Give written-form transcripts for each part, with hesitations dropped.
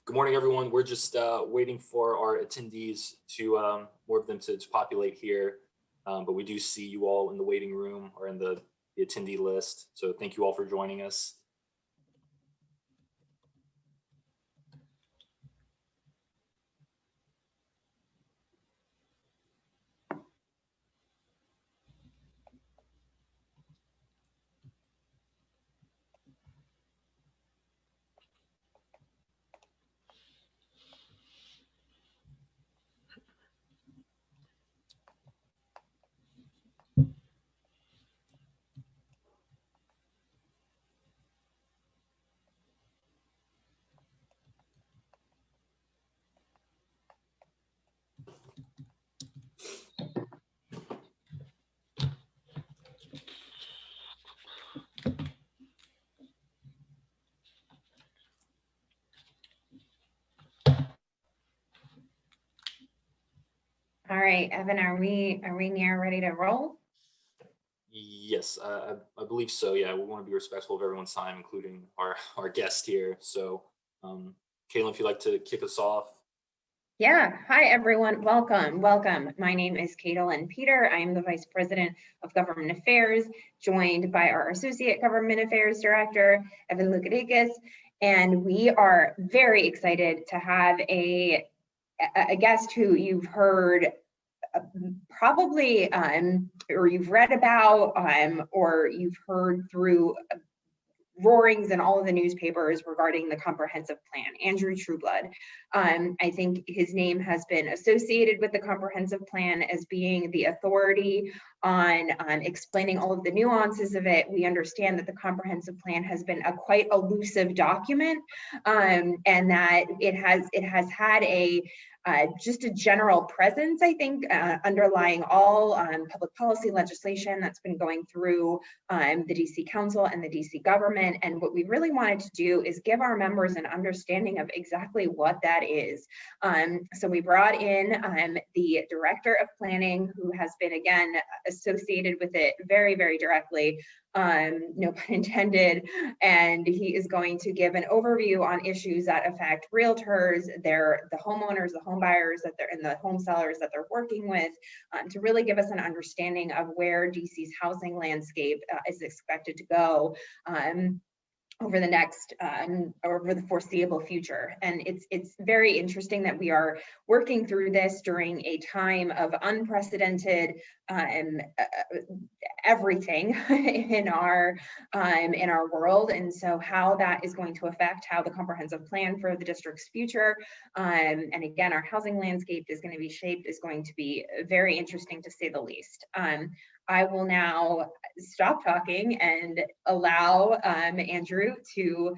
Good morning, everyone. We're just waiting for our attendees to more of them to populate here, but we do see you all in the waiting room or in the attendee list. So thank you all for joining us. All right, Evan, are we near ready to roll? Yes, I believe so. Yeah, we want to be respectful of everyone's time, including our guest here. So, Caitlin, if you'd like to kick us off. Yeah, hi everyone, welcome. My name is Caitlin Peter. I am the Vice President of Government Affairs, joined by our Associate Government Affairs Director, Evan Lukadakis, and we are very excited to have a guest who you've heard probably, or you've read about, or you've heard through roarings in all of the newspapers regarding the comprehensive plan, Andrew Trueblood. I think his name has been associated with the comprehensive plan as being the authority on explaining all of the nuances of it. We understand that the comprehensive plan has been a quite elusive document, and that it has had a just a general presence, I think, underlying all public policy legislation that's been going through the DC Council and the DC government. And what we really wanted to do is give our members an understanding of exactly what that is. So we brought in the Director of Planning, who has been, again, associated with it very, very directly, no pun intended, and he is going to give an overview on issues that affect realtors, the homeowners, the home buyers and the home sellers that they're working with, to really give us an understanding of where DC's housing landscape is expected to go over the foreseeable future. And it's very interesting that we are working through this during a time of unprecedented everything in our world, and so how that is going to affect how the comprehensive plan for the district's future, and again, our housing landscape is going to be shaped, is going to be very interesting, to say the least. I will now stop talking and allow Andrew to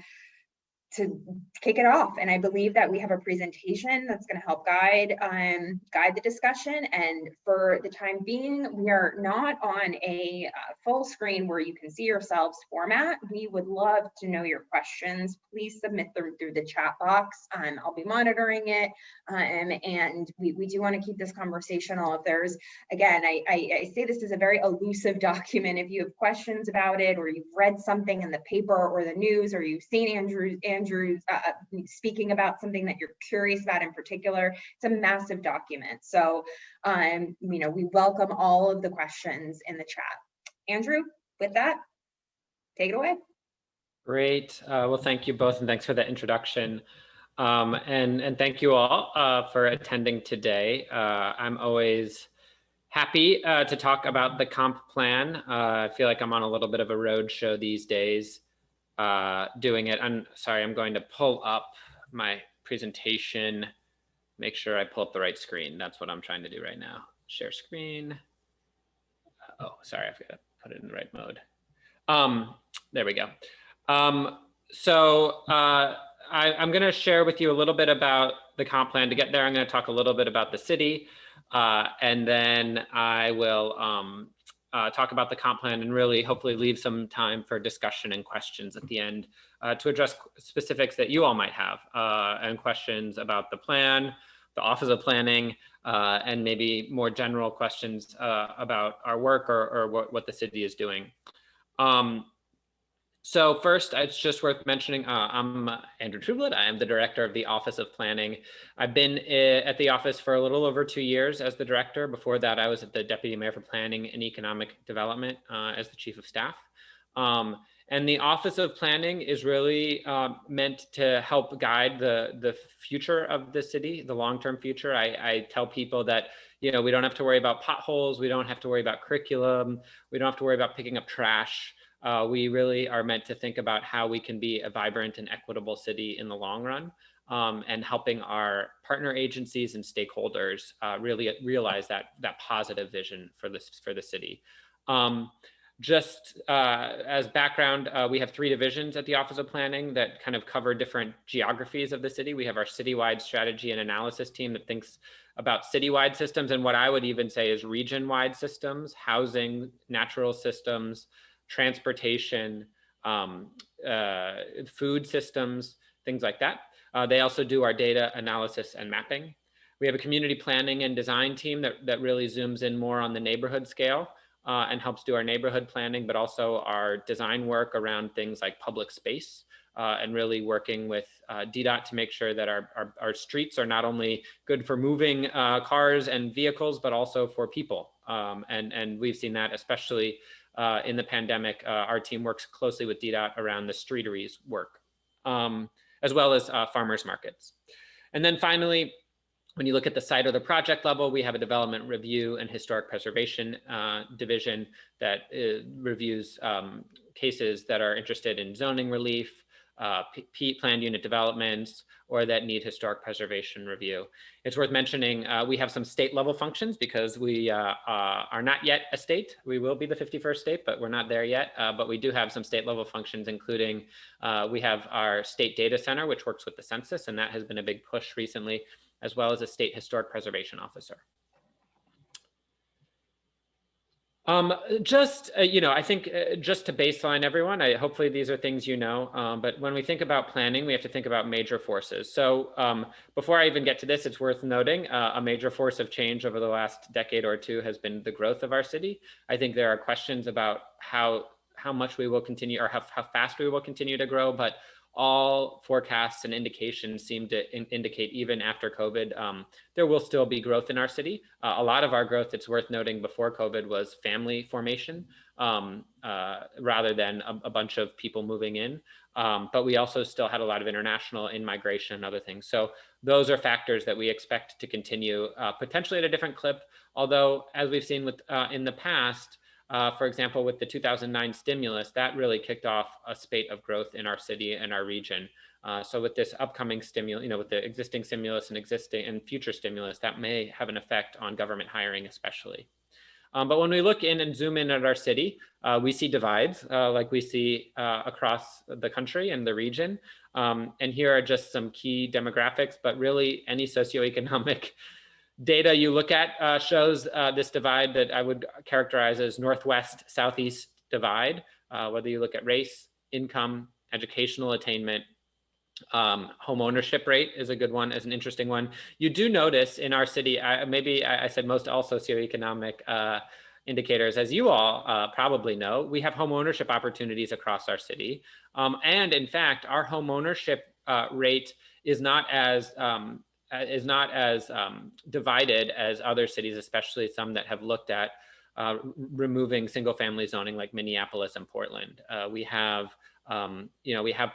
kick it off. And I believe that we have a presentation that's going to help guide the discussion. And for the time being, we are not on a full screen where you can see yourselves format. We would love to know your questions. Please submit them through the chat box. I'll be monitoring it. And we do want to keep this conversational. If there's, again, I say this is a very elusive document. If you have questions about it, or you've read something in the paper or the news, or you've seen Andrew speaking about something that you're curious about in particular, it's a massive document. So, we welcome all of the questions in the chat. Andrew, with that, take it away. Great. Well, thank you both, and thanks for the introduction. And thank you all for attending today. I'm always happy to talk about the comp plan. I feel like I'm on a little bit of a road show these days. Doing it. I'm sorry, I'm going to pull up my presentation, make sure I pull up the right screen. That's what I'm trying to do right now. Share screen. Oh, sorry, I forgot to put it in the right mode. There we go. I'm going to share with you a little bit about the comp plan. To get there, I'm going to talk a little bit about the city, and then I will talk about the comp plan and really hopefully leave some time for discussion and questions at the end to address specifics that you all might have, and questions about the plan, the Office of Planning, and maybe more general questions about our work or what the city is doing. So first, it's just worth mentioning, I'm Andrew Trueblood. I am the director of the Office of Planning. I've been at the office for a little over 2 years as the director. Before that, I was at the Deputy Mayor for Planning and Economic Development as the Chief of Staff. And the Office of Planning is really meant to help guide the future of the city, the long-term future. I tell people that, we don't have to worry about potholes. We don't have to worry about curriculum. We don't have to worry about picking up trash. We really are meant to think about how we can be a vibrant and equitable city in the long run, and helping our partner agencies and stakeholders really realize that positive vision for the city. Just as background, we have 3 divisions at the Office of Planning that kind of cover different geographies of the city. We have our citywide strategy and analysis team that thinks about citywide systems, and what I would even say is region-wide systems, housing, natural systems, transportation, food systems, things like that. They also do our data analysis and mapping. We have a community planning and design team that really zooms in more on the neighborhood scale and helps do our neighborhood planning, but also our design work around things like public space and really working with DDOT to make sure that our streets are not only good for moving cars and vehicles, but also for people. And we've seen that especially in the pandemic. Our team works closely with DDOT around the streeteries work, as well as farmers markets. And then finally, when you look at the site or the project level, we have a development review and historic preservation division that reviews cases that are interested in zoning relief, planned unit developments, or that need historic preservation review. It's worth mentioning we have some state level functions because we are not yet a state. We will be the 51st state, but we're not there yet. But we do have some state level functions, including we have our state data center, which works with the census, and that has been a big push recently, as well as a state historic preservation officer. I think just to baseline everyone, hopefully these are things but when we think about planning, we have to think about major forces. So before I even get to this, it's worth noting a major force of change over the last decade or two has been the growth of our city. I think there are questions about how much we will continue, or how fast we will continue to grow, but all forecasts and indications seem to indicate even after COVID, there will still be growth in our city. A lot of our growth, it's worth noting, before COVID was family formation rather than a bunch of people moving in. But we also still had a lot of international in-migration and other things. So those are factors that we expect to continue potentially at a different clip. Although, as we've seen with in the past, for example, with the 2009 stimulus, that really kicked off a spate of growth in our city and our region. So with this upcoming stimulus, with the existing stimulus and future stimulus, that may have an effect on government hiring especially. But when we look in and zoom in at our city, we see divides like we see across the country and the region. And here are just some key demographics, but really any socioeconomic data you look at shows this divide that I would characterize as Northwest-Southeast divide, whether you look at race, income, educational attainment. Home ownership rate is a good one, as an interesting one. You do notice in our city, maybe I said most all socioeconomic indicators, as you all probably know, we have home ownership opportunities across our city. And in fact, our home ownership rate is not as divided as other cities, especially some that have looked at removing single family zoning like Minneapolis and Portland. We have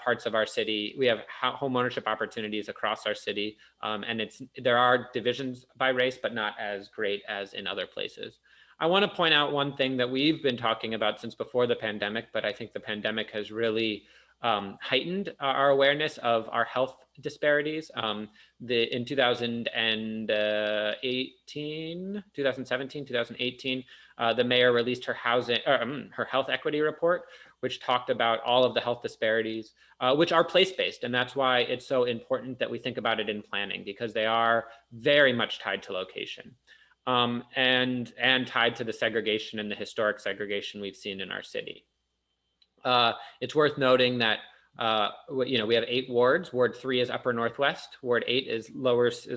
parts of our city, we have home ownership opportunities across our city. And there are divisions by race, but not as great as in other places. I want to point out one thing that we've been talking about since before the pandemic, but I think the pandemic has really heightened our awareness of our health disparities. In 2017, 2018, the mayor released her health equity report, which talked about all of the health disparities, which are place-based. And that's why it's so important that we think about it in planning, because they are very much tied to location and tied to the segregation and the historic segregation we've seen in our city. It's worth noting that we have 8 wards. Ward 3 is Upper Northwest. Ward 8 is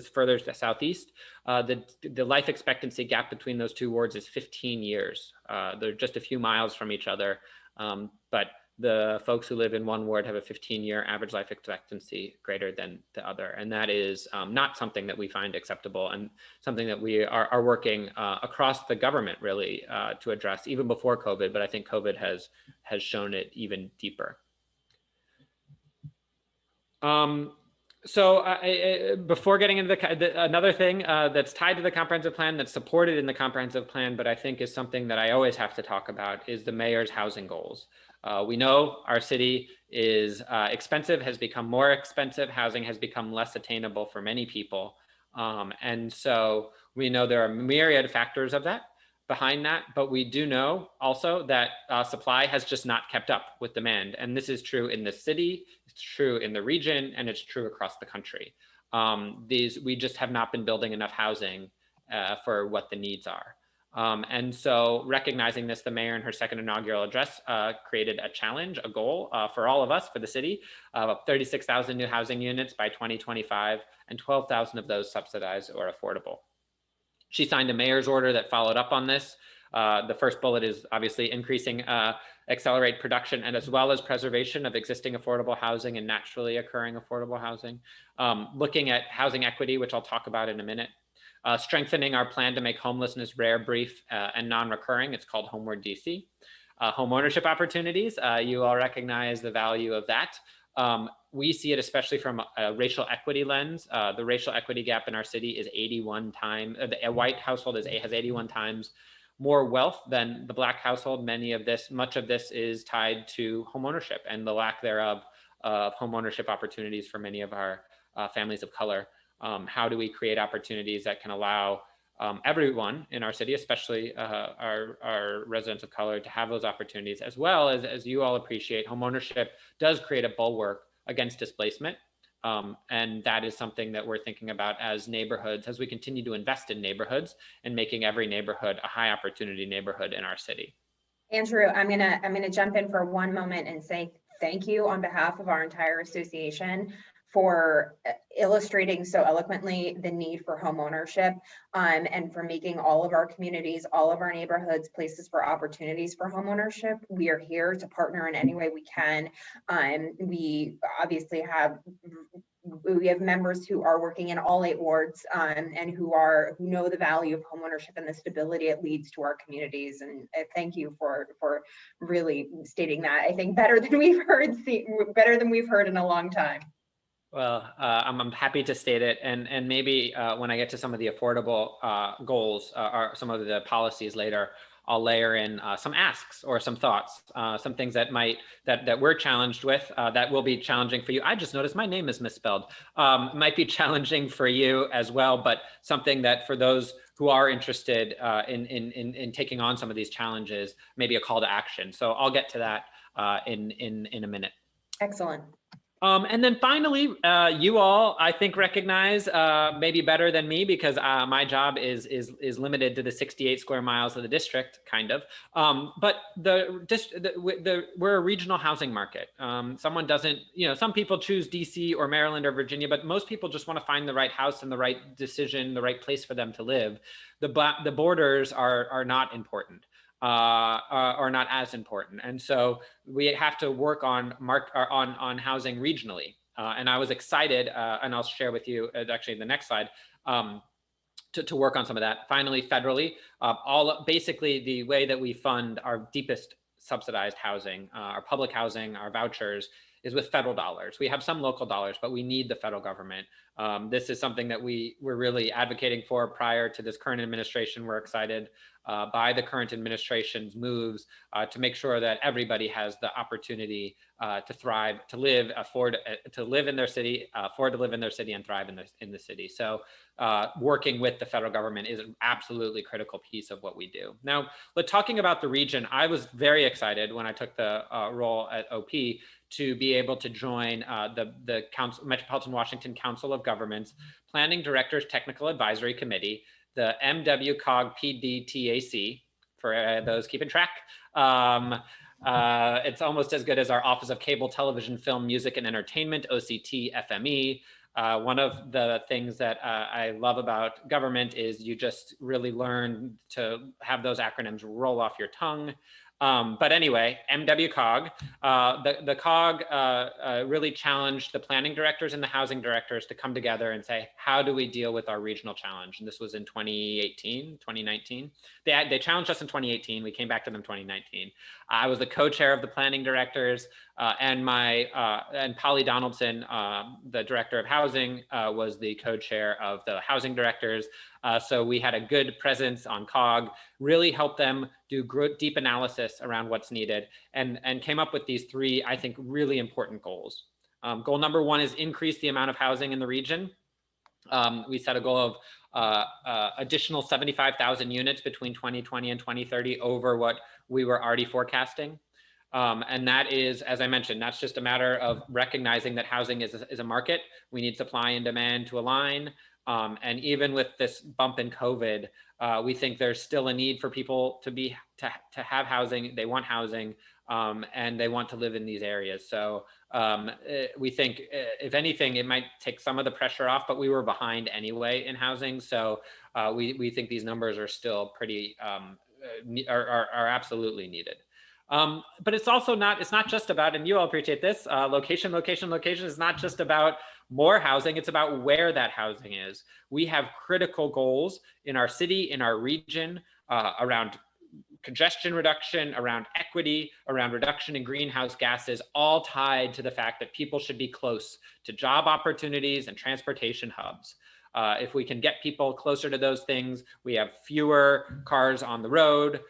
further to Southeast. The life expectancy gap between those 2 wards is 15 years. They're just a few miles from each other, but the folks who live in one ward have a 15-year average life expectancy greater than the other. And that is not something that we find acceptable, and something that we are working across the government really to address even before COVID, but I think COVID has shown it even deeper. So before getting into another thing that's tied to the comprehensive plan, that's supported in the comprehensive plan, but I think is something that I always have to talk about, is the mayor's housing goals. We know our city is expensive, has become more expensive. Housing has become less attainable for many people. And so we know there are myriad factors of that behind that, but we do know also that supply has just not kept up with demand. And this is true in the city, it's true in the region, and it's true across the country. We just have not been building enough housing for what the needs are. And so recognizing this, the mayor in her second inaugural address created a challenge, a goal for all of us, for the city, of 36,000 new housing units by 2025, and 12,000 of those subsidized or affordable. She signed a mayor's order that followed up on this. The first bullet is obviously increasing, accelerate production, and as well as preservation of existing affordable housing and naturally occurring affordable housing. Looking at housing equity, which I'll talk about in a minute. Strengthening our plan to make homelessness rare, brief, and non-recurring. It's called Homeward DC. Home ownership opportunities. You all recognize the value of that. We see it especially from a racial equity lens. The racial equity gap in our city is 81 times, a white household has 81 times more wealth than the Black household. Much of this is tied to home ownership and the lack thereof of home ownership opportunities for many of our families of color. How do we create opportunities that can allow everyone in our city, especially our residents of color, to have those opportunities, as well as you all appreciate, home ownership does create a bulwark against displacement. And that is something that we're thinking about as neighborhoods, as we continue to invest in neighborhoods and making every neighborhood a high opportunity neighborhood in our city. Andrew, I'm gonna jump in for one moment and say thank you on behalf of our entire association for illustrating so eloquently the need for home ownership, and for making all of our communities, all of our neighborhoods, places for opportunities for home ownership. We are here to partner in any way we can. We obviously have members who are working in all 8 wards, and who know the value of home ownership and the stability it leads to our communities. And thank you for really stating that. I think better than we've heard in a long time. Well, I'm happy to state it, and maybe when I get to some of the affordable goals or some of the policies later, I'll layer in some asks or some thoughts, some things that we're challenged with that will be challenging for you. I just noticed my name is misspelled. Might be challenging for you as well, but something that for those who are interested in taking on some of these challenges, maybe a call to action. So I'll get to that in a minute. Excellent. And then finally, you all, I think, recognize maybe better than me, because my job is limited to the 68 square miles of the district, kind of. But we're a regional housing market. Someone doesn't, some people choose DC or Maryland or Virginia, but most people just want to find the right house and the right decision, the right place for them to live. The borders are not important. Are not as important, and so we have to work on housing regionally. And I was excited, and I'll share with you actually the next slide, to work on some of that. Finally, federally, basically the way that we fund our deepest subsidized housing, our public housing, our vouchers, is with federal dollars. We have some local dollars, but we need the federal government. This is something that we're really advocating for prior to this current administration. We're excited by the current administration's moves to make sure that everybody has the opportunity to thrive, to live, afford to live in their city, afford to live in their city, and thrive in the city. So working with the federal government is an absolutely critical piece of what we do. Now, talking about the region, I was very excited when I took the role at OP to be able to join the Metropolitan Washington Council of Governments Planning Directors Technical Advisory Committee, the MWCOG PDTAC, for those keeping track. It's almost as good as our Office of Cable Television, Film, Music, and Entertainment, OCT FME. One of the things that I love about government is you just really learn to have those acronyms roll off your tongue. But anyway, MWCOG, the COG really challenged the planning directors and the housing directors to come together and say, how do we deal with our regional challenge? And this was in 2019. They challenged us in 2018. We came back to them 2019. I was the co-chair of the planning directors, and Polly Donaldson, the director of housing, was the co-chair of the housing directors. So we had a good presence on COG, really helped them do deep analysis around what's needed, and came up with these three, I think, really important goals. Goal number one is increase the amount of housing in the region. We set a goal of additional 75,000 units between 2020 and 2030 over what we were already forecasting. And that is, as I mentioned, that's just a matter of recognizing that housing is a market. We need supply and demand to align. And even with this bump in COVID, we think there's still a need for people to have housing. They want housing, and they want to live in these areas. So we think, if anything, it might take some of the pressure off, but we were behind anyway in housing. So we think these numbers are still pretty, are absolutely needed. But it's also not, it's not just about, and you all appreciate this, location is not just about more housing, it's about where that housing is. We have critical goals in our city, in our region, around congestion reduction, around equity, around reduction in greenhouse gases, all tied to the fact that people should be close to job opportunities and transportation hubs. If we can get people closer to those things, we have fewer cars on the road,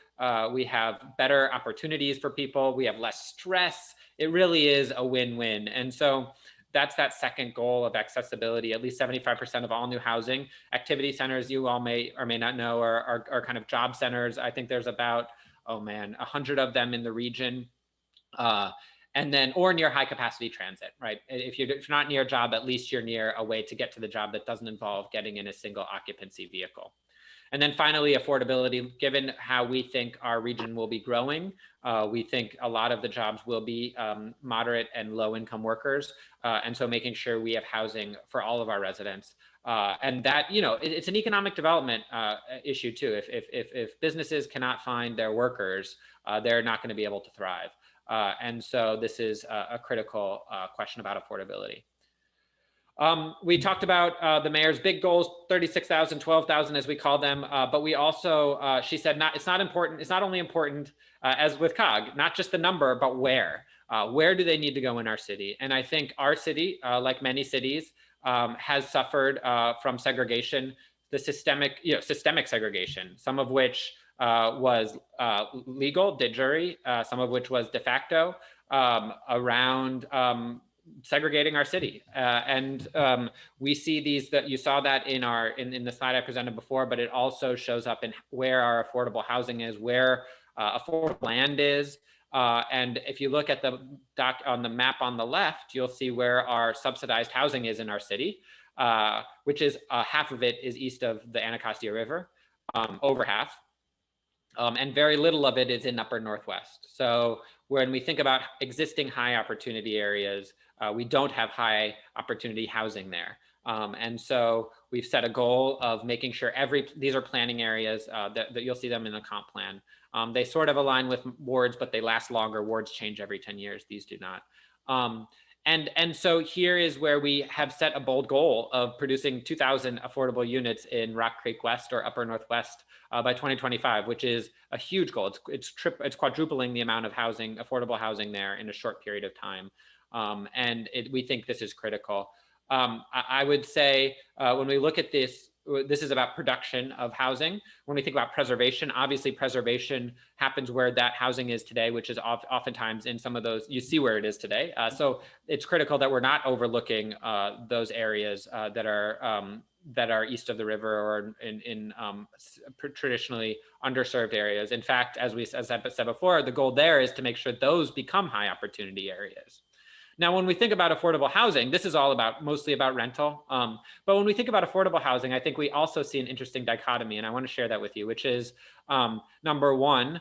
we have better opportunities for people, we have less stress. It really is a win-win. And so that's that second goal of accessibility. At least 75% of all new housing. Activity centers, you all may or may not know, are kind of job centers. I think there's about, 100 of them in the region. And then, or near high capacity transit, right? If you're not near a job, at least you're near a way to get to the job that doesn't involve getting in a single occupancy vehicle. And then finally, affordability. Given how we think our region will be growing, we think a lot of the jobs will be moderate and low income workers. And so making sure we have housing for all of our residents. And that, it's an economic development issue too. If businesses cannot find their workers, they're not going to be able to thrive. And so this is a critical question about affordability. We talked about the mayor's big goals, 36,000, 12,000 as we call them, but we also, she said, it's not only important as with COG, not just the number, but where do they need to go in our city? And I think our city, like many cities, has suffered from segregation, the systemic segregation, some of which was legal, de jure, some of which was de facto, around segregating our city. And we see these, that you saw that in the slide I presented before, but it also shows up in where our affordable housing is, where affordable land is. And if you look at on the map on the left, you'll see where our subsidized housing is in our city, which is half of it is east of the Anacostia River, over half. And very little of it is in upper Northwest. So when we think about existing high opportunity areas, we don't have high opportunity housing there. And so we've set a goal of making sure these are planning areas that you'll see them in the comp plan. They sort of align with wards, but they last longer. Wards change every 10 years. These do not. And so here is where we have set a bold goal of producing 2,000 affordable units in Rock Creek West or Upper Northwest by 2025, which is a huge goal. It's quadrupling the amount of housing, affordable housing there in a short period of time. And we think this is critical. I would say when we look at this is about production of housing. When we think about preservation, obviously preservation happens where that housing is today, which is oftentimes in some of those, you see where it is today. So it's critical that we're not overlooking those areas that are east of the river or in traditionally underserved areas. In fact, as I said before, the goal there is to make sure those become high opportunity areas. Now, when we think about affordable housing, this is all mostly about rental. But when we think about affordable housing, I think we also see an interesting dichotomy, and I want to share that with you, which is number one,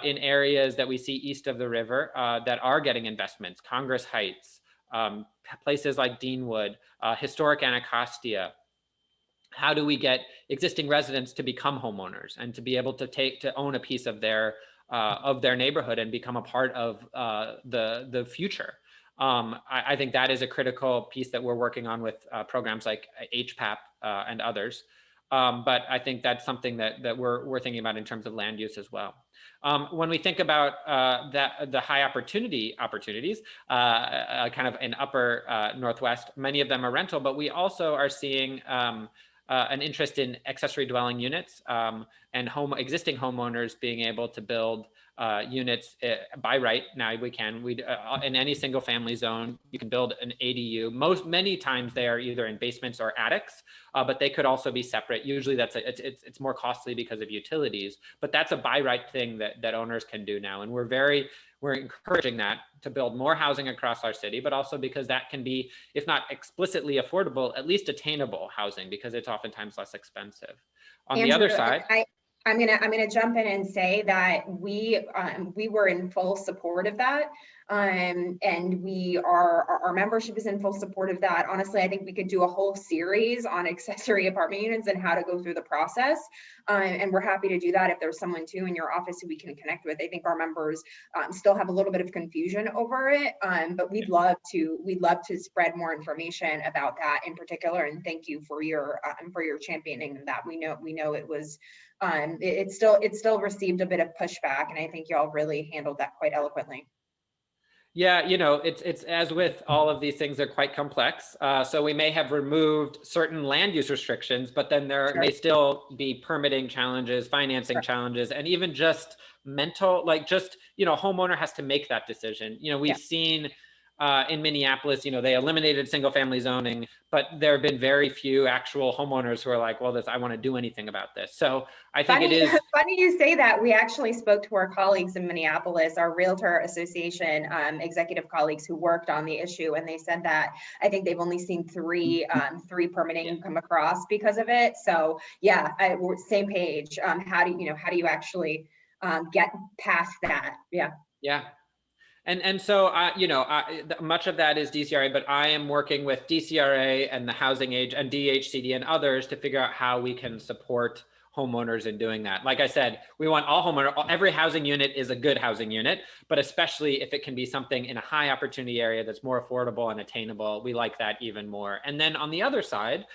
in areas that we see east of the river that are getting investments, Congress Heights, places like Deanwood, historic Anacostia. How do we get existing residents to become homeowners and to be able to own a piece of their of their neighborhood and become a part of the future. I think that is a critical piece that we're working on with programs like HPAP and others. But I think that's something that we're thinking about in terms of land use as well. When we think about the high opportunities, kind of in upper Northwest, many of them are rental, but we also are seeing an interest in accessory dwelling units and existing homeowners being able to build units by right. Now we can, in any single family zone, you can build an ADU. Many times they are either in basements or attics, but they could also be separate. Usually it's more costly because of utilities, but that's a by right thing that owners can do now. And we're encouraging that to build more housing across our city, but also because that can be, if not explicitly affordable, at least attainable housing, because it's oftentimes less expensive. On Andrew, the other side, I'm gonna jump in and say that we were in full support of that, and our membership is in full support of that. Honestly, I think we could do a whole series on accessory apartment units and how to go through the process, and we're happy to do that if there's someone too in your office who we can connect with. I think our members still have a little bit of confusion over it, but we'd love to spread more information about that in particular. And thank you for your championing of that. We know it was. It still received a bit of pushback, and I think y'all really handled that quite eloquently. Yeah, it's as with all of these things, they're quite complex. So we may have removed certain land use restrictions, but then there may still be permitting challenges, financing challenges, and even just mental, homeowner has to make that decision. We've seen in Minneapolis, they eliminated single family zoning, but there have been very few actual homeowners who are like, well, I want to do anything about this. So I think it is funny you say that. We actually spoke to our colleagues in Minneapolis, our Realtor Association executive colleagues who worked on the issue, and they said that I think they've only seen three permitting come across because of it. So yeah, we're same page. How do you actually get past that? Yeah. And so, much of that is DCRA, but I am working with DCRA and the Housing Age and DHCD and others to figure out how we can support homeowners in doing that. Like I said, we want every housing unit is a good housing unit, but especially if it can be something in a high opportunity area that's more affordable and attainable, we like that even more. And then on the other side,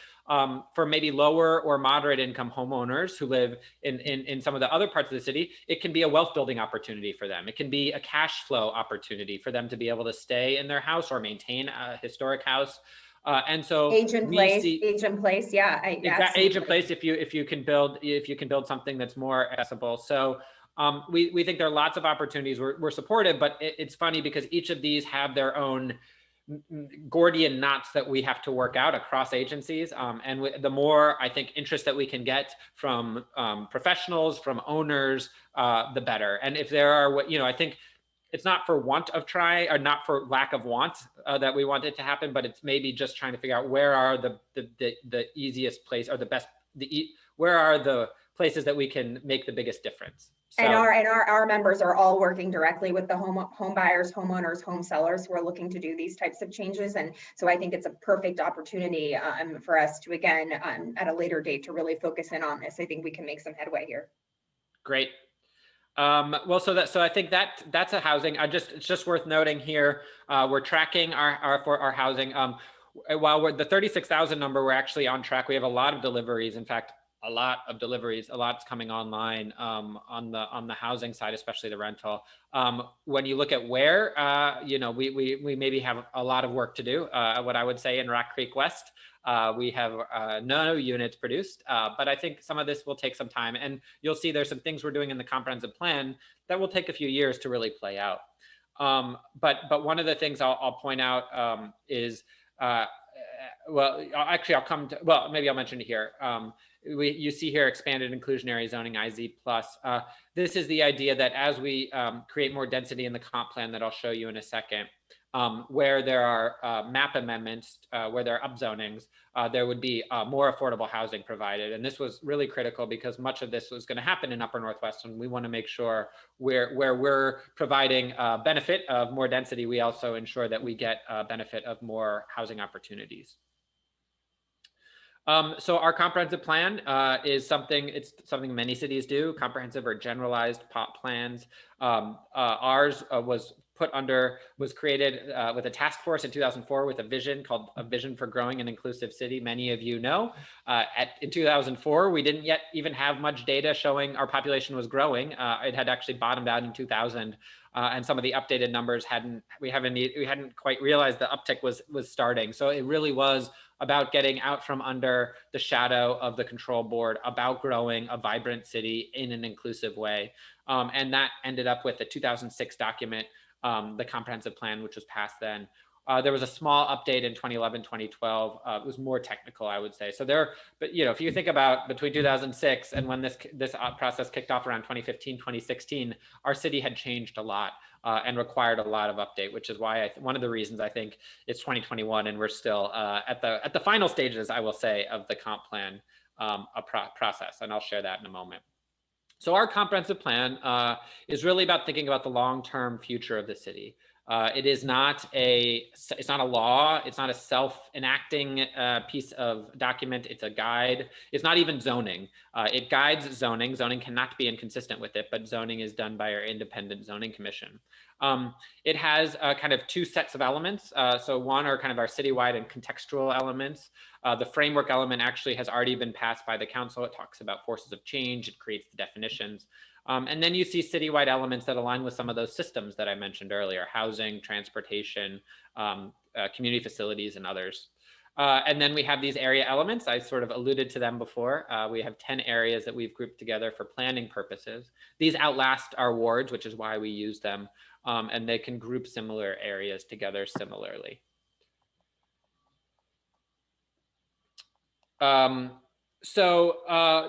for maybe lower or moderate income homeowners who live in some of the other parts of the city, it can be a wealth building opportunity for them. It can be a cash flow opportunity for them to be able to stay in their house or maintain a historic house. And so age in place, yeah. Age in place if you can build something that's more accessible. So we think there are lots of opportunities. We're supportive, but it's funny because each of these have their own Gordian knots that we have to work out across agencies. And the more, I think, interest that we can get from professionals, from owners, the better. And if there are, I think it's not for want of try or not for lack of want that we want it to happen, but it's maybe just trying to figure out where are the easiest place or the best, where are the places that we can make the biggest difference. So, and our members are all working directly with the home buyers, homeowners, home sellers who are looking to do these types of changes. And so I think it's a perfect opportunity for us to, again, at a later date, to really focus in on this. I think we can make some headway here. Great. Well, so I think that's a housing. It's just worth noting here. We're tracking our housing. While we're the 36,000 number, we're actually on track. We have a lot of deliveries. In fact, a lot of deliveries, a lot's coming online on the housing side, especially the rental. When you look at where, we maybe have a lot of work to do. What I would say in Rock Creek West, we have no units produced, but I think some of this will take some time, and you'll see there's some things we're doing in the comprehensive plan that will take a few years to really play out. But one of the things I'll point out is, maybe I'll mention it here. You see here expanded inclusionary zoning IZ+. This is the idea that as we create more density in the comp plan that I'll show you in a second, where there are map amendments, where there are upzonings, there would be more affordable housing provided. And this was really critical because much of this was going to happen in Upper Northwest, and we want to make sure where we're providing benefit of more density, we also ensure that we get benefit of more housing opportunities. So our comprehensive plan is something many cities do, comprehensive or generalized plans. Ours was created with a task force in 2004 with a vision called A Vision for Growing an Inclusive City. Many of you know, in 2004, we didn't yet even have much data showing our population was growing. It had actually bottomed out in 2000. And some of the updated numbers we hadn't quite realized the uptick was starting. So it really was about getting out from under the shadow of the control board, about growing a vibrant city in an inclusive way. And that ended up with the 2006 document, the comprehensive plan, which was passed then. There was a small update in 2011, 2012. It was more technical, I would say. So but if you think about between 2006 and when this process kicked off around 2015, 2016, our city had changed a lot and required a lot of update, which is why one of the reasons I think it's 2021 and we're still at the final stages, I will say, of the comp plan process, and I'll share that in a moment. So our comprehensive plan is really about thinking about the long-term future of the city. It's not a law. It's not a self-enacting piece of document. It's a guide. It's not even zoning. It guides zoning. Zoning cannot be inconsistent with it, but zoning is done by our independent zoning commission. It has kind of two sets of elements. So one are kind of our citywide and contextual elements. The framework element actually has already been passed by the council. It talks about forces of change. It creates the definitions. And then you see citywide elements that align with some of those systems that I mentioned earlier: housing, transportation, community facilities, and others. And then we have these area elements. I sort of alluded to them before. We have 10 areas that we've grouped together for planning purposes. These outlast our wards, which is why we use them. And they can group similar areas together similarly. So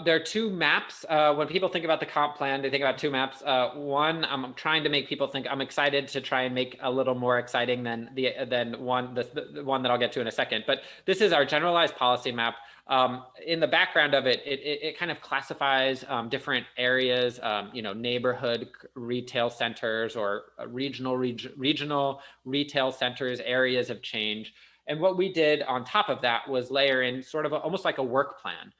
there are two maps. When people think about the comp plan, they think about two maps. One, I'm trying to make people think, I'm excited to try and make a little more exciting than the one that I'll get to in a second. But this is our generalized policy map. In the background of it, it kind of classifies different areas, neighborhood retail centers or regional retail centers, areas of change. And what we did on top of that was layer in sort of almost like a work plan.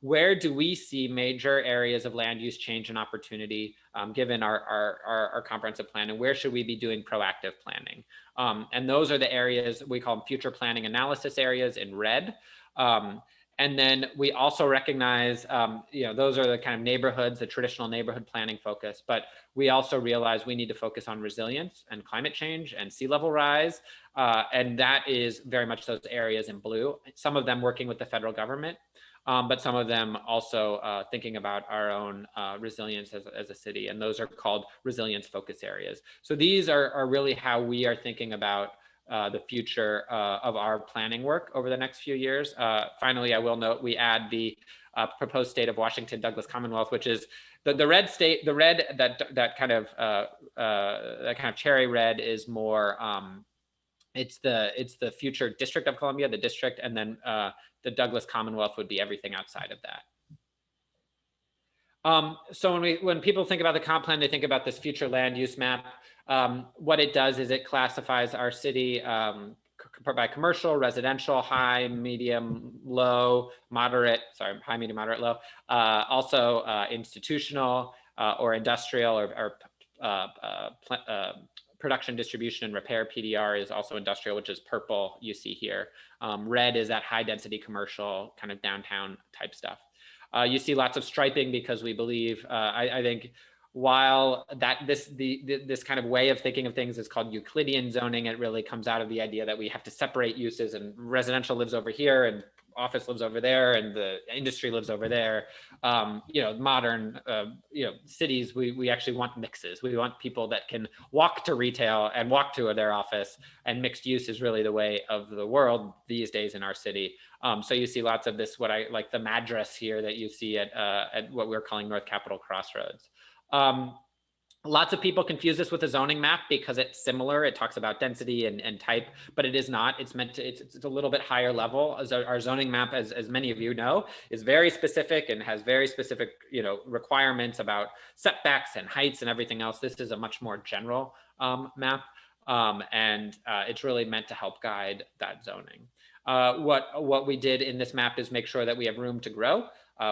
Where do we see major areas of land use change and opportunity given our comprehensive plan, and where should we be doing proactive planning? And those are the areas we call them future planning analysis areas in red. And then we also recognize, those are the kind of neighborhoods, the traditional neighborhood planning focus, but we also realize we need to focus on resilience and climate change and sea level rise. And that is very much those areas in blue, some of them working with the federal government, but some of them also thinking about our own resilience as a city. And those are called resilience focus areas. So these are really how we are thinking about the future of our planning work over the next few years. Finally, I will note we add the proposed state of Washington Douglas Commonwealth, which is the red state. The red that kind of cherry red is more. It's the future District of Columbia, the district, and then the Douglas Commonwealth would be everything outside of that. So when people think about the comp plan, they think about this future land use map. What it does is it classifies our city by commercial, residential, high, medium, low, moderate, high, medium, moderate, low, also institutional or industrial or production, distribution, and repair. PDR is also industrial, which is purple you see here. Red is that high density commercial kind of downtown type stuff. You see lots of striping because we believe, I think, while this kind of way of thinking of things is called Euclidean zoning, it really comes out of the idea that we have to separate uses, and residential lives over here and office lives over there and the industry lives over there. Modern cities, we actually want mixes. We want people that can walk to retail and walk to their office, and mixed use is really the way of the world these days in our city. So you see lots of this, what I like the madras here that you see at what we're calling North Capitol Crossroads. Lots of people confuse this with a zoning map because it's similar. It talks about density and type, but it is not. It's meant to, it's a little bit higher level. As our zoning map, as many of you know, is very specific and has very specific, requirements about setbacks and heights and everything else. This is a much more general map, and it's really meant to help guide that zoning. What we did in this map is make sure that we have room to grow.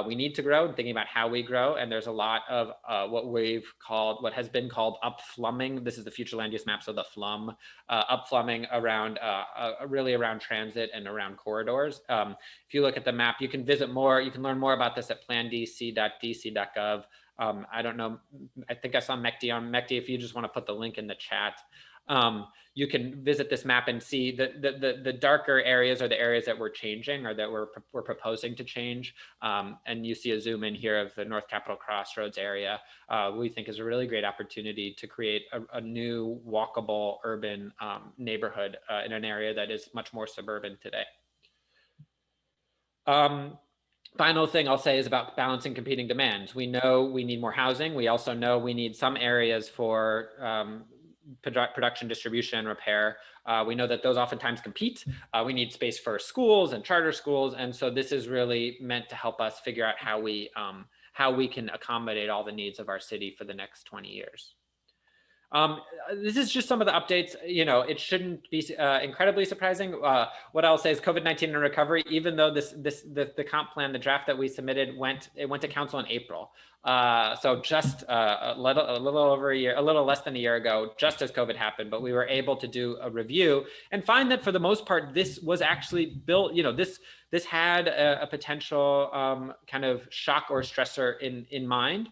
We need to grow, and thinking about how we grow. And there's a lot of what has been called upflumming. This is the future land use map, so the flum, upflumming around, really around transit and around corridors. If you look at the map, you can visit more, you can learn more about this at plandc.dc.gov. I don't know, I think I saw Mekti on Mekti, if you just want to put the link in the chat. You can visit this map and see the darker areas are the areas that we're changing or that we're proposing to change. And you see a zoom in here of the North Capitol Crossroads area. We think is a really great opportunity to create a new walkable urban neighborhood in an area that is much more suburban today. Final thing I'll say is about balancing competing demands. We know we need more housing. We also know we need some areas for production, distribution, and repair. We know that those oftentimes compete. We need space for schools and charter schools. And so this is really meant to help us figure out how we can accommodate all the needs of our city for the next 20 years. This is just some of the updates. You know, it shouldn't be incredibly surprising. What I'll say is COVID-19 and recovery, even though the comp plan, the draft that we submitted went to council in April. So just a little over a year, a little less than a year ago, just as COVID happened, but we were able to do a review and find that for the most part, this was actually built, you know, this had a potential kind of shock or stressor in mind.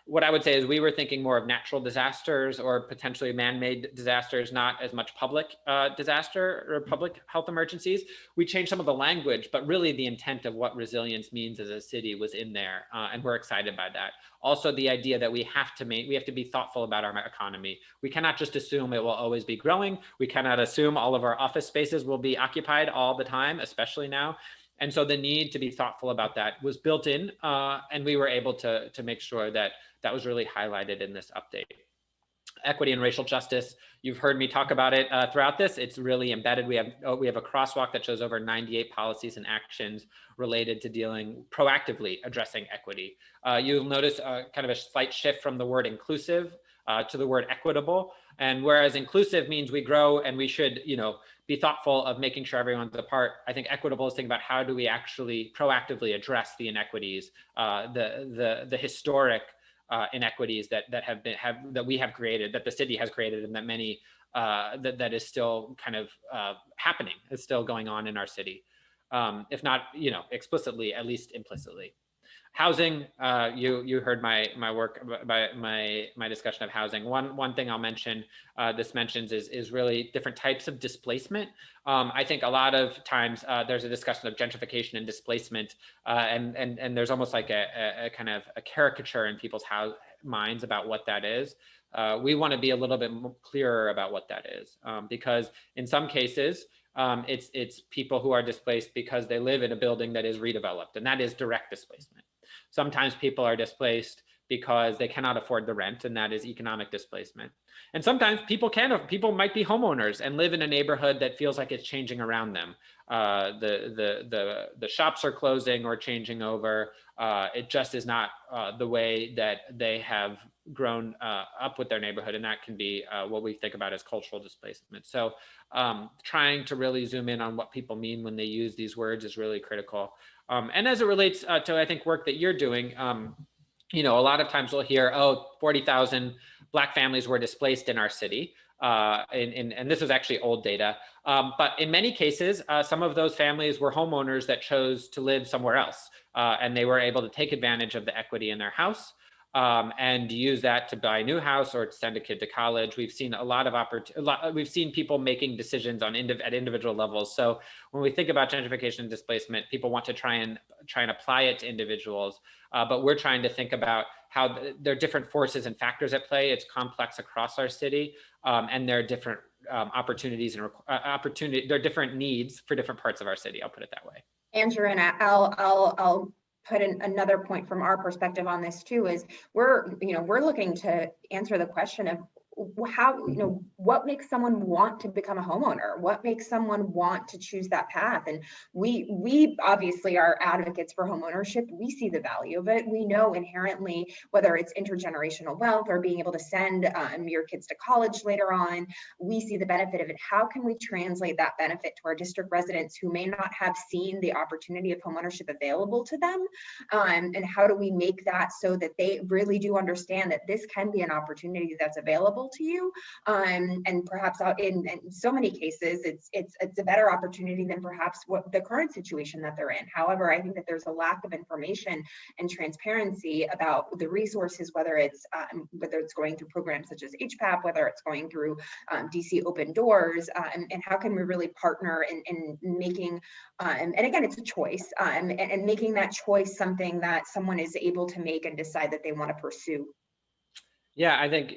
What I would say is we were thinking more of natural disasters or potentially man-made disasters, not as much public disaster or public health emergencies. We changed some of the language, but really the intent of what resilience means as a city was in there, and we're excited by that. Also, the idea that we have to be thoughtful about our economy. We cannot just assume it will always be growing. We cannot assume all of our office spaces will be occupied all the time, especially now. And so the need to be thoughtful about that was built in, and we were able to make sure that that was really highlighted in this update. Equity and racial justice, you've heard me talk about it throughout this. It's really embedded. We have a crosswalk that shows over 98 policies and actions related to proactively addressing equity. You'll notice kind of a slight shift from the word inclusive to the word equitable. And whereas inclusive means we grow and we should, you know, be thoughtful of making sure everyone's a part, I think equitable is thinking about how do we actually proactively address the inequities, the historic inequities that we have created, that the city has created, and that many that is still kind of happening, is still going on in our city, if not, you know, explicitly, at least implicitly. Housing, you heard my work, my discussion of housing. One thing I'll mention, this mentions is really different types of displacement. I think a lot of times there's a discussion of gentrification and displacement, and there's almost like a kind of a caricature in people's minds about what that is. We want to be a little bit clearer about what that is, because in some cases, it's people who are displaced because they live in a building that is redeveloped, and that is direct displacement. Sometimes people are displaced because they cannot afford the rent, and that is economic displacement. And sometimes people might be homeowners and live in a neighborhood that feels like it's changing around them. The shops are closing or changing over. It just is not the way that they have grown up with their neighborhood, and that can be what we think about as cultural displacement. So trying to really zoom in on what people mean when they use these words is really critical. And as it relates to, I think, work that you're doing, you know, a lot of times we'll hear, oh, 40,000 Black families were displaced in our city. And this is actually old data. But in many cases, some of those families were homeowners that chose to live somewhere else. And they were able to take advantage of the equity in their house and use that to buy a new house or to send a kid to college. We've seen a lot of we've seen people making decisions on at individual levels. So when we think about gentrification and displacement, people want to try and apply it to individuals, but we're trying to think about how there are different forces and factors at play. It's complex across our city, and there are different opportunities and there are different needs for different parts of our city. I'll put it that way. Andrew, and I'll put in another point from our perspective on this too, is we're looking to answer the question of how, what makes someone want to become a homeowner? What makes someone want to choose that path? And we obviously are advocates for homeownership. We see the value of it. We know inherently, whether it's intergenerational wealth or being able to send your kids to college later on, we see the benefit of it. How can we translate that benefit to our district residents who may not have seen the opportunity of homeownership available to them? And how do we make that so that they really do understand that this can be an opportunity that's available to you? And perhaps in so many cases, it's a better opportunity than perhaps what the current situation that they're in. However, I think that there's a lack of information and transparency about the resources, whether it's going through programs such as HPAP, whether it's going through DC Open Doors, and how can we really partner in making, and again, it's a choice, and making that choice something that someone is able to make and decide that they want to pursue. Yeah, I think,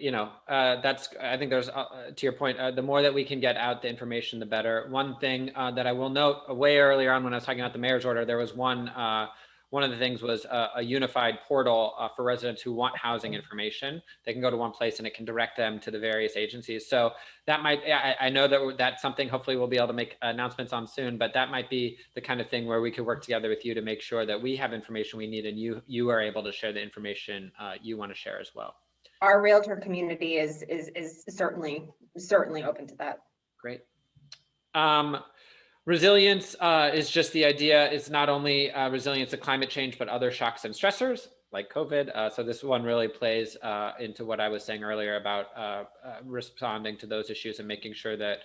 I think there's, to your point, the more that we can get out the information, the better. One thing that I will note, way earlier on when I was talking about the mayor's order, there was one of the things was a unified portal for residents who want housing information. They can go to one place and it can direct them to the various agencies. So that might, I know that that's something hopefully we'll be able to make announcements on soon, but that might be the kind of thing where we could work together with you to make sure that we have information we need and you are able to share the information you want to share as well. Our realtor community is certainly open to that. Great. Resilience is just the idea. It's not only resilience to climate change, but other shocks and stressors like COVID. So this one really plays into what I was saying earlier about responding to those issues and making sure that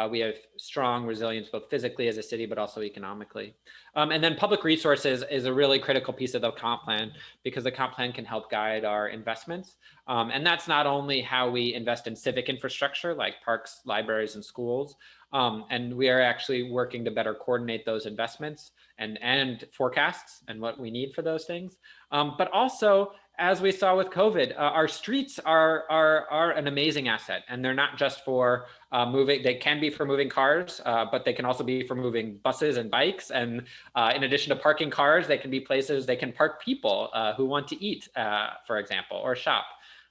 we have strong resilience, both physically as a city, but also economically. And then public resources is a really critical piece of the comp plan because the comp plan can help guide our investments. And that's not only how we invest in civic infrastructure like parks, libraries, and schools. And we are actually working to better coordinate those investments and forecasts and what we need for those things. But also, as we saw with COVID, our streets are an amazing asset, and they're not just for moving. They can be for moving cars, but they can also be for moving buses and bikes. And in addition to parking cars, they can be places they can park people who want to eat, for example, or shop.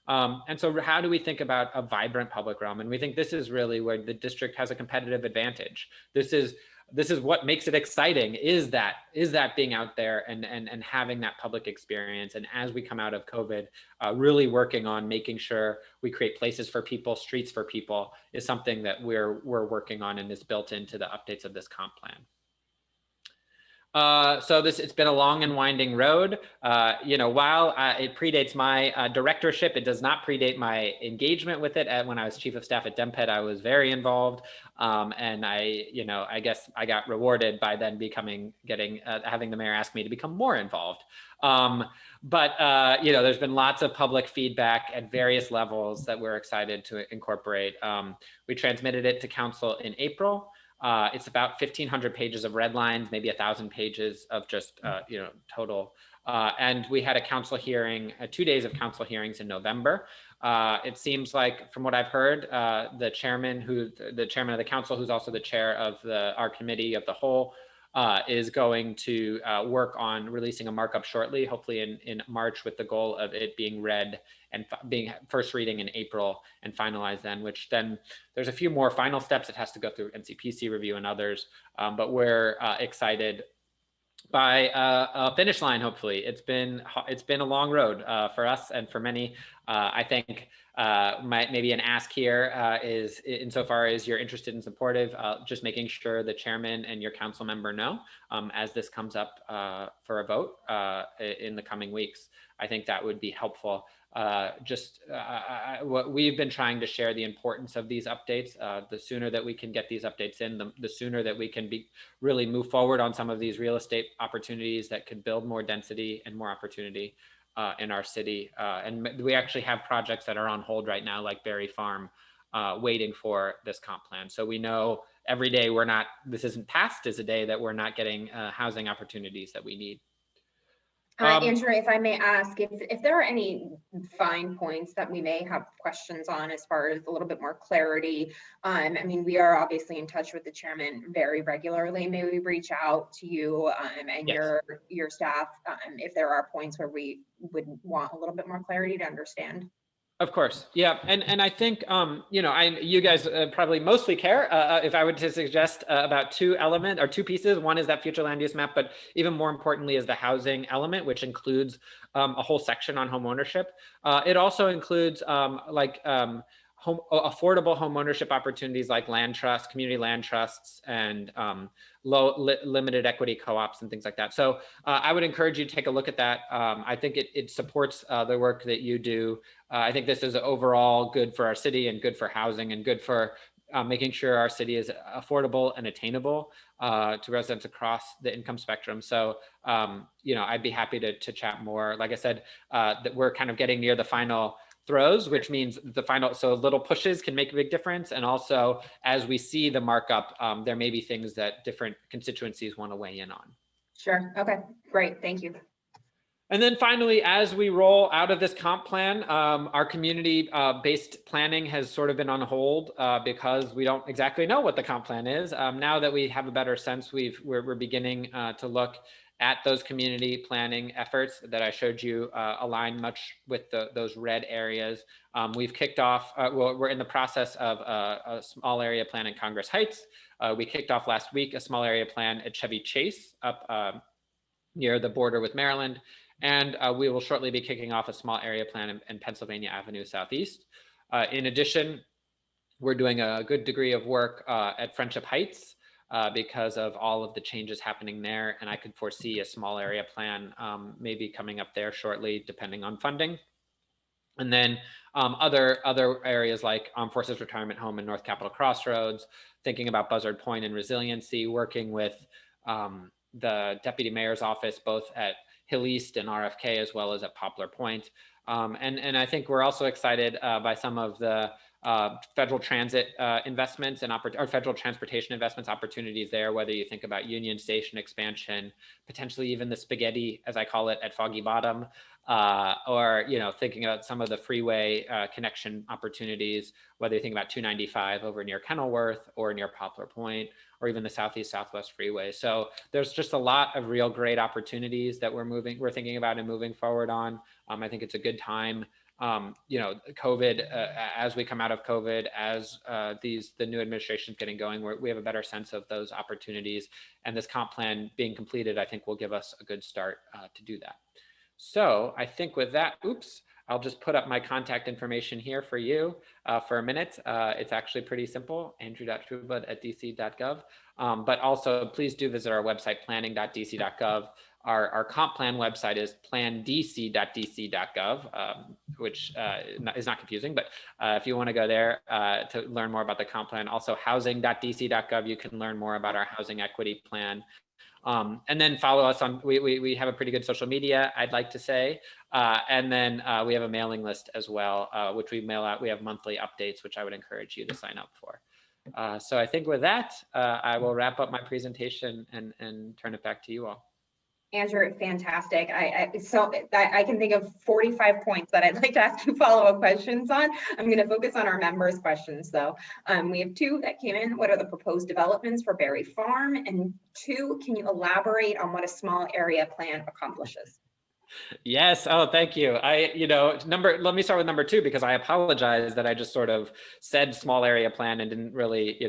And so how do we think about a vibrant public realm? And we think this is really where the district has a competitive advantage. This is what makes it exciting, is that being out there and having that public experience. And as we come out of COVID, really working on making sure we create places for people, streets for people, is something that we're working on and is built into the updates of this comp plan. So it's been a long and winding road. While it predates my directorship, it does not predate my engagement with it. When I was chief of staff at DemPed, I was very involved. And I guess I got rewarded by then having the mayor ask me to become more involved. There's been lots of public feedback at various levels that we're excited to incorporate. We transmitted it to council in April. It's about 1,500 pages of red lines, maybe 1,000 pages of just, total. And we had a council hearing, 2 days of council hearings in November. It seems like, from what I've heard, the chairman of the council, who's also the chair of our committee of the whole, is going to work on releasing a markup shortly, hopefully in March, with the goal of it being read and being first reading in April and finalized then, which then there's a few more final steps. It has to go through NCPC review and others, but we're excited by a finish line. Hopefully, it's been a long road for us and for many. I think maybe an ask here is, insofar as you're interested and supportive, just making sure the chairman and your council member know as this comes up for a vote in the coming weeks. I think that would be helpful. What we've been trying to share the importance of these updates. The sooner that we can get these updates in, the sooner that we can really move forward on some of these real estate opportunities that could build more density and more opportunity in our city. And we actually have projects that are on hold right now, like Berry Farm, waiting for this comp plan. So we know every day this isn't passed is a day that we're not getting housing opportunities that we need. Andrew, if I may ask, if there are any fine points that we may have questions on as far as a little bit more clarity. We are obviously in touch with the chairman very regularly. May we reach out to you and yes, your staff if there are points where we would want a little bit more clarity to understand? Of course, yeah, and I think you guys probably mostly care if I were to suggest about two pieces. One is that future land use map, but even more importantly is the housing element, which includes a whole section on home ownership. It also includes affordable home ownership opportunities like land trusts, community land trusts, and limited equity co-ops and things like that. So I would encourage you to take a look at that. I think it supports the work that you do. I think this is overall good for our city and good for housing and good for making sure our city is affordable and attainable to residents across the income spectrum. So, I'd be happy to chat more. Like I said, that we're kind of getting near the final throws, which means so little pushes can make a big difference. And also, as we see the markup, there may be things that different constituencies want to weigh in on. Sure. Okay, great. Thank you. And then finally, as we roll out of this comp plan, our community-based planning has sort of been on hold because we don't exactly know what the comp plan is. Now that we have a better sense, we're beginning to look at those community planning efforts that I showed you align much with those red areas. We've kicked off, we're in the process of a small area plan in Congress Heights. We kicked off last week a small area plan at Chevy Chase up near the border with Maryland. And we will shortly be kicking off a small area plan in Pennsylvania Avenue Southeast. In addition, we're doing a good degree of work at Friendship Heights because of all of the changes happening there. And I could foresee a small area plan maybe coming up there shortly, depending on funding. And then other areas like Armed Forces Retirement Home in North Capitol Crossroads, thinking about Buzzard Point and resiliency, working with the Deputy Mayor's office, both at Hill East and RFK, as well as at Poplar Point. And I think we're also excited by some of the federal transit investments and federal transportation investments opportunities there, whether you think about Union Station expansion, potentially even the spaghetti, as I call it, at Foggy Bottom, or thinking about some of the freeway connection opportunities, whether you think about 295 over near Kenilworth or near Poplar Point, or even the Southeast-Southwest Freeway. So there's just a lot of real great opportunities that we're thinking about and moving forward on. I think it's a good time. COVID, as we come out of COVID, as the new administration is getting going, we have a better sense of those opportunities, and this comp plan being completed, I think will give us a good start to do that. So I think with that, I'll just put up my contact information here for you for a minute. It's actually pretty simple, andrew.trueblood@dc.gov. But also please do visit our website, planning.dc.gov. Our comp plan website is plandc.dc.gov, which is not confusing, but if you want to go there to learn more about the comp plan, also housing.dc.gov, you can learn more about our housing equity plan. And then follow us on, we have a pretty good social media, I'd like to say. And then we have a mailing list as well, which we mail out. We have monthly updates, which I would encourage you to sign up for. So I think with that, I will wrap up my presentation and turn it back to you all. Andrew, fantastic. I can think of 45 points that I'd like to ask you follow-up questions on. I'm going to focus on our members' questions, though. We have two that came in. What are the proposed developments for Berry Farm? And two, can you elaborate on what a small area plan accomplishes? Yes. Oh, thank you. Let me start with number two, because I apologize that I just sort of said small area plan and didn't really,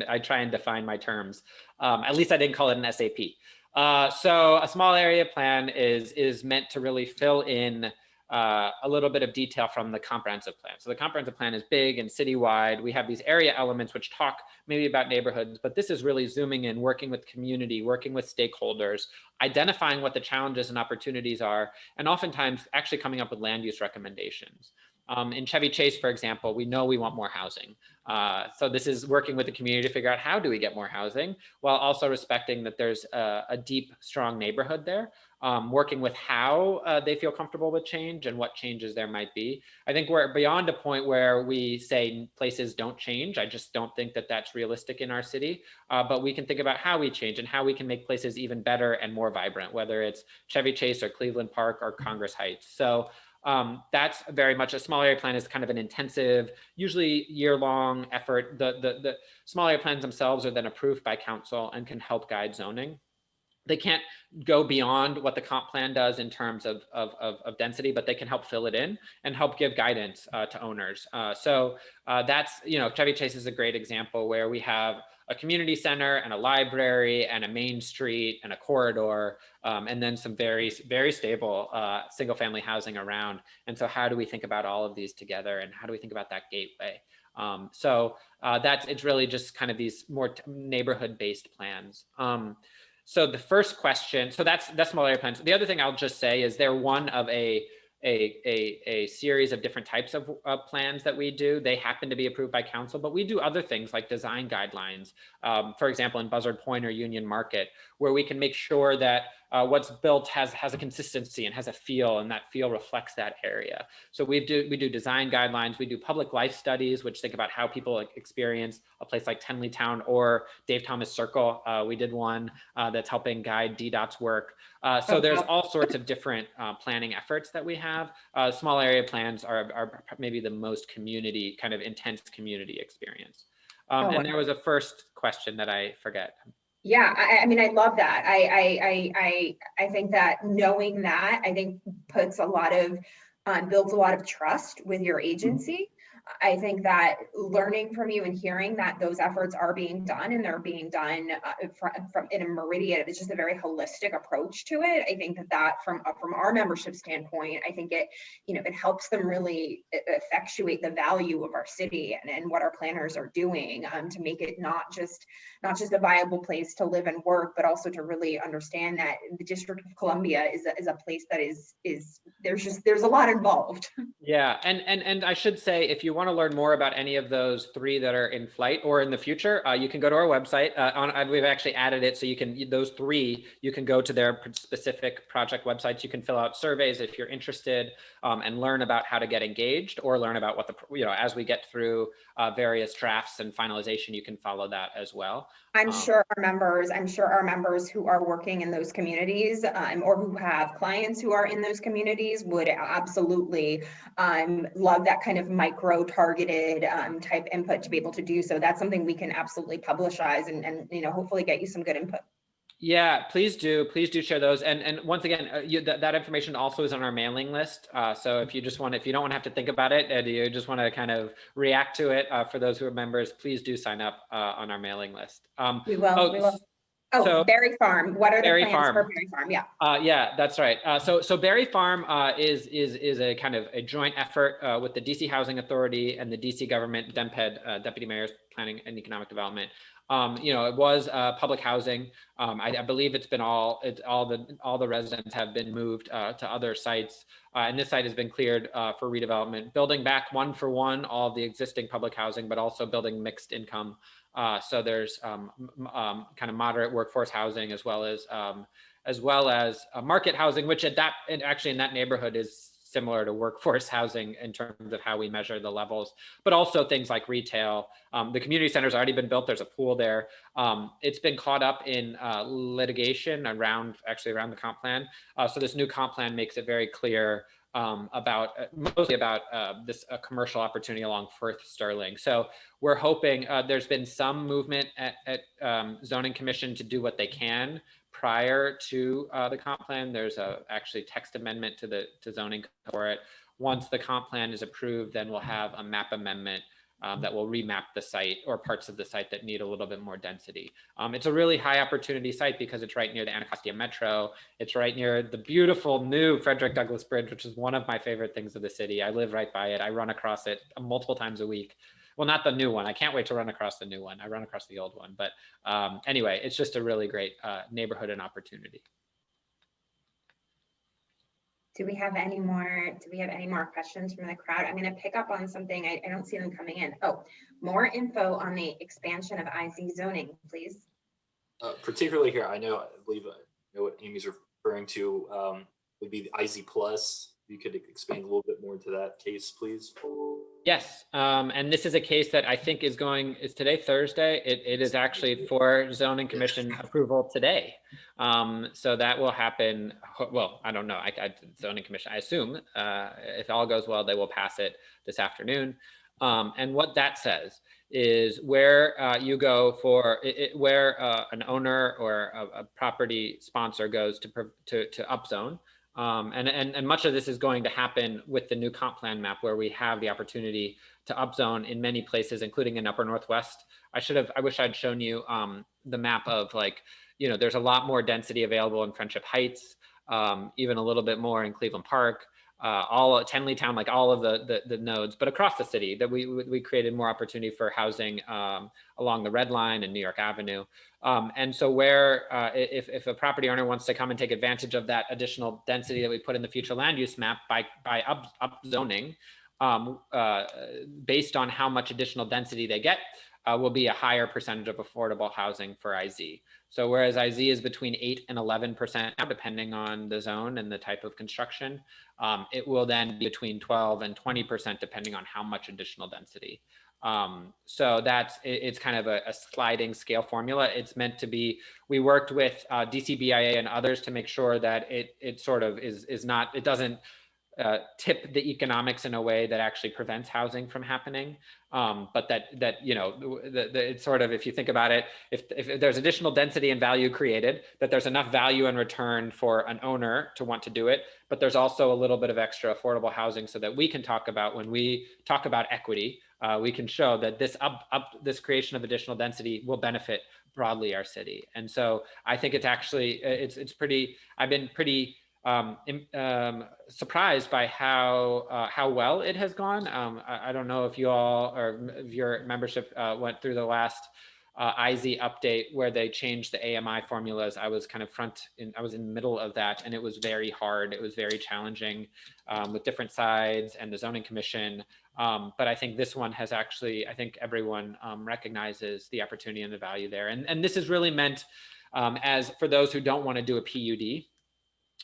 I try and define my terms. At least I didn't call it an SAP. So a small area plan is meant to really fill in a little bit of detail from the comprehensive plan. So the comprehensive plan is big and citywide. We have these area elements which talk maybe about neighborhoods, but this is really zooming in, working with community, working with stakeholders, identifying what the challenges and opportunities are, and oftentimes actually coming up with land use recommendations. In Chevy Chase, for example, we know we want more housing. So this is working with the community to figure out how do we get more housing, while also respecting that there's a deep, strong neighborhood there, working with how they feel comfortable with change and what changes there might be. I think we're beyond a point where we say places don't change. I just don't think that that's realistic in our city, but we can think about how we change and how we can make places even better and more vibrant, whether it's Chevy Chase or Cleveland Park or Congress Heights. So that's very much a small area plan is kind of an intensive, usually year-long effort. The small area plans themselves are then approved by council and can help guide zoning. they can't go beyond what the comp plan does in terms of density, but they can help fill it in and help give guidance to owners. So that's, Chevy Chase is a great example where we have a community center and a library and a main street and a corridor, and then some very, very stable single family housing around. And so how do we think about all of these together, and how do we think about that gateway? It's really just kind of these more neighborhood based plans. So the first question, so that's small area plans. The other thing I'll just say is they're one of a series of different types of plans that we do. They happen to be approved by council, but we do other things like design guidelines. For example, in Buzzard Point or Union Market, where we can make sure that what's built has a consistency and has a feel, and that feel reflects that area. So we do design guidelines. We do public life studies, which think about how people experience a place like Tenleytown or Dave Thomas Circle. We did one that's helping guide DDOT's work. So there's all sorts of different planning efforts that we have. Small area plans are maybe the most community, kind of intense community experience. And there was a first question that I forget. Yeah, I mean, I love that. I think that knowing that, I think puts a lot of, builds a lot of trust with your agency. I think that learning from you and hearing that those efforts are being done, and they're being done from in a meridian, it's just a very holistic approach to it. I think that from our membership standpoint, I think it, it helps them really effectuate the value of our city and what our planners are doing to make it not just a viable place to live and work, but also to really understand that the District of Columbia is a place that is there's a lot involved. Yeah, and I should say, if you want to learn more about any of those three that are in flight or in the future, you can go to our website. We've actually added it, so you can go to their specific project websites. You can fill out surveys if you're interested, and learn about how to get engaged, or learn about what as we get through various drafts and finalization, you can follow that as well. I'm sure our members who are working in those communities, or who have clients who are in those communities, would absolutely love that kind of micro targeted type input to be able to do so. That's something we can absolutely publicize and hopefully get you some good input. Yeah, please do share those. And once again, that information also is on our mailing list. So if you don't want to have to think about it, and you just want to kind of react to it, for those who are members, please do sign up on our mailing list. We will. So Berry Farm. What are the plans for Berry Farm? Yeah. Yeah, that's right. So Berry Farm is a kind of a joint effort with the DC Housing Authority and the DC government, DMPED, Deputy Mayor's Planning and Economic Development. It was public housing. I believe it's been all the residents have been moved to other sites, and this site has been cleared for redevelopment, building back one for one all of the existing public housing, but also building mixed income. So there's kind of moderate workforce housing, as well as market housing, which actually in that neighborhood is similar to workforce housing in terms of how we measure the levels, but also things like retail. The community center's already been built. There's a pool there. It's been caught up in litigation around the comp plan. So this new comp plan makes it very clear mostly about this commercial opportunity along Firth Sterling. So we're hoping there's been some movement at Zoning Commission to do what they can prior to the comp plan. There's actually text amendment to zoning for it. Once the comp plan is approved, then we'll have a map amendment that will remap the site or parts of the site that need a little bit more density. It's a really high opportunity site because it's right near the Anacostia Metro. It's right near the beautiful new Frederick Douglass Bridge, which is one of my favorite things of the city. I live right by it. I run across it multiple times a week. Well, not the new one. I can't wait to run across the new one. I run across the old one. But anyway, it's just a really great neighborhood and opportunity. Do we have any more questions from the crowd? I'm going to pick up on something. I don't see them coming in. Oh, more info on the expansion of IZ zoning, please. Particularly here, I believe what Amy's referring to would be the IZ Plus. You could expand a little bit more into that case, please. Yes, and this is a case that I think is today Thursday. It is actually for Zoning Commission approval today. So that will happen. Well, I don't know. Zoning Commission, I assume, if all goes well, they will pass it this afternoon. And what that says is where you go for where an owner or a property sponsor goes to upzone. And much of this is going to happen with the new comp plan map, where we have the opportunity to upzone in many places, including in Upper Northwest. I wish I'd shown you the map of, like, there's a lot more density available in Friendship Heights, even a little bit more in Cleveland Park, all Tenleytown, like all of the nodes, but across the city, that we created more opportunity for housing along the Red Line and New York Avenue. And so where if a property owner wants to come and take advantage of that additional density that we put in the future land use map by upzoning, based on how much additional density they get, will be a higher percentage of affordable housing for IZ. So whereas IZ is between 8 and 11% now, depending on the zone and the type of construction, it will then be between 12 and 20%, depending on how much additional density. So it's kind of a sliding scale formula. It's meant to be, we worked with DCBIA and others to make sure that it sort of is not, it doesn't tip the economics in a way that actually prevents housing from happening. But that it's sort of, if you think about it, if there's additional density and value created, that there's enough value in return for an owner to want to do it, but there's also a little bit of extra affordable housing, so that we can talk about, when we talk about equity, we can show that this creation of additional density will benefit broadly our city. And so I think it's actually, it's pretty, I've been pretty surprised by how well it has gone. I don't know if you all, or if your membership went through the last IZ update where they changed the AMI formulas. I was kind of I was in the middle of that, and it was very hard. It was very challenging with different sides and the zoning commission. But I think this one has actually, I think everyone recognizes the opportunity and the value there. And this is really meant as for those who don't want to do a PUD,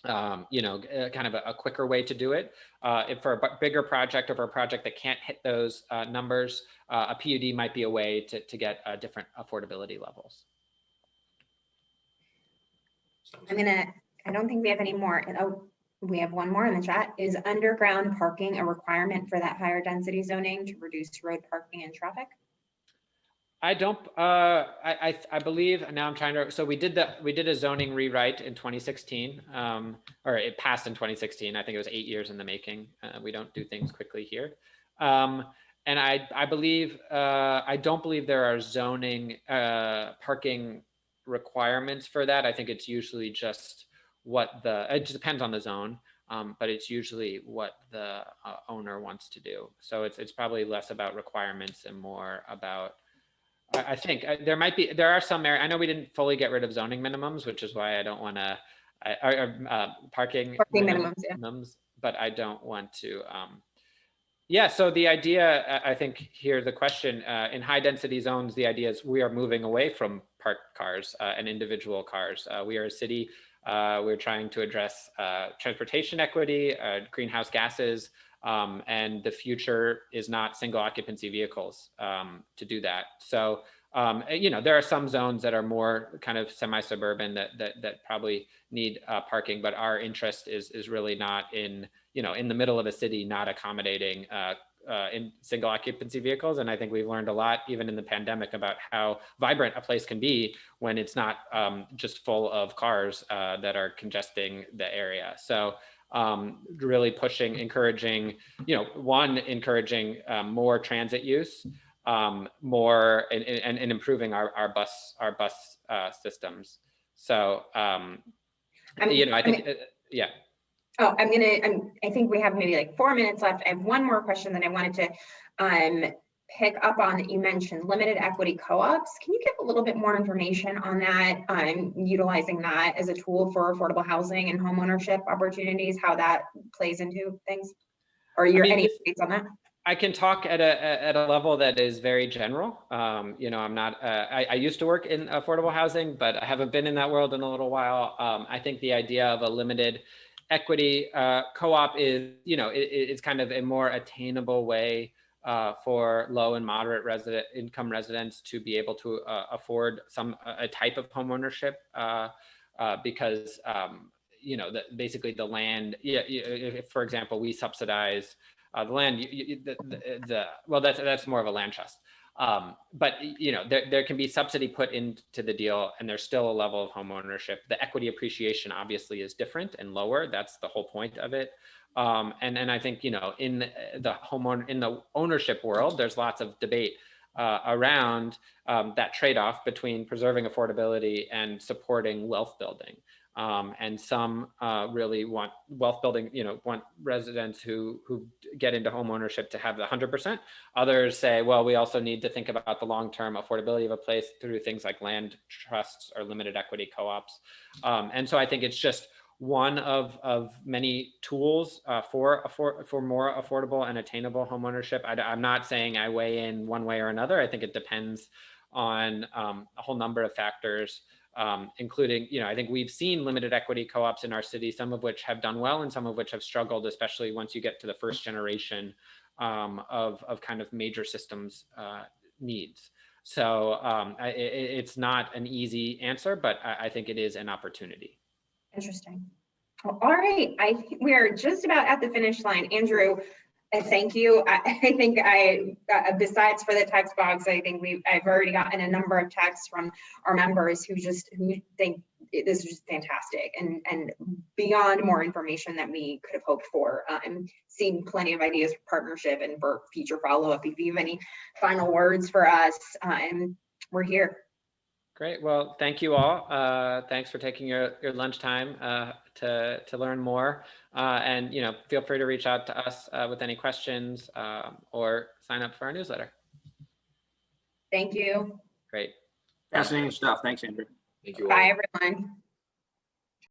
kind of a quicker way to do it. If for a bigger project, or for a project that can't hit those numbers, a PUD might be a way to get different affordability levels. I don't think we have any more. Oh, we have one more in the chat. Is underground parking a requirement for that higher density zoning to reduce road parking and traffic? I don't, I believe, now I'm trying to, so we did a zoning rewrite in 2016, or it passed in 2016. I think it was 8 years in the making. We don't do things quickly here. And I believe, I don't believe there are zoning parking requirements for that. I think it's usually just it just depends on the zone, but it's usually what the owner wants to do. So it's probably less about requirements and more about, I think there are some areas. I know we didn't fully get rid of zoning minimums, which is why I don't want to, parking minimums, but I don't want to. Yeah, so the idea, I think here, the question, in high density zones, the idea is we are moving away from parked cars and individual cars. We are a city, we're trying to address transportation equity, greenhouse gases, and the future is not single occupancy vehicles to do that. So, there are some zones that are more kind of semi-suburban that probably need parking, but our interest is really not in, in the middle of a city, not accommodating in single occupancy vehicles. And I think we've learned a lot, even in the pandemic, about how vibrant a place can be when it's not just full of cars that are congesting the area. So really encouraging more transit use, more and improving our bus systems. So I think yeah. Oh, I think we have maybe like 4 minutes left. I have one more question that I wanted to pick up on, that you mentioned limited equity co-ops. Can you give a little bit more information on that, utilizing that as a tool for affordable housing and home ownership opportunities, how that plays into things? Or any updates on that? I can talk at a level that is very general. I'm not, I used to work in affordable housing, but I haven't been in that world in a little while. I think the idea of a limited equity co-op is, it's kind of a more attainable way for low and moderate income residents to be able to afford a type of home ownership, because basically the land, if, for example, we subsidize the land, well, that's more of a land trust. But there can be subsidy put into the deal, and there's still a level of home ownership. The equity appreciation obviously is different and lower. That's the whole point of it. And I think in the ownership world, there's lots of debate around that trade-off between preserving affordability and supporting wealth building. And some really want wealth building, want residents who get into home ownership to have the 100%. Others say, well, we also need to think about the long-term affordability of a place through things like land trusts or limited equity co-ops. And so I think it's just one of many tools for more affordable and attainable home ownership. I'm not saying I weigh in one way or another. I think it depends on a whole number of factors. Including, I think we've seen limited equity co-ops in our city, some of which have done well and some of which have struggled, especially once you get to the first generation of kind of major systems needs. So it's not an easy answer, but I think it is an opportunity. Interesting. Well, all right, I think we are just about at the finish line. Andrew, thank you. I think besides for the text box, I think I've already gotten a number of texts from our members who think this is just fantastic and beyond more information that we could have hoped for. I'm seeing plenty of ideas for partnership and for future follow-up. If you have any final words for us, we're here. Great. Well, thank you all. Thanks for taking your lunchtime to learn more. And feel free to reach out to us with any questions or sign up for our newsletter. Thank you. Great. Fascinating stuff. Thanks, Andrew. Thank you all. Bye, everyone.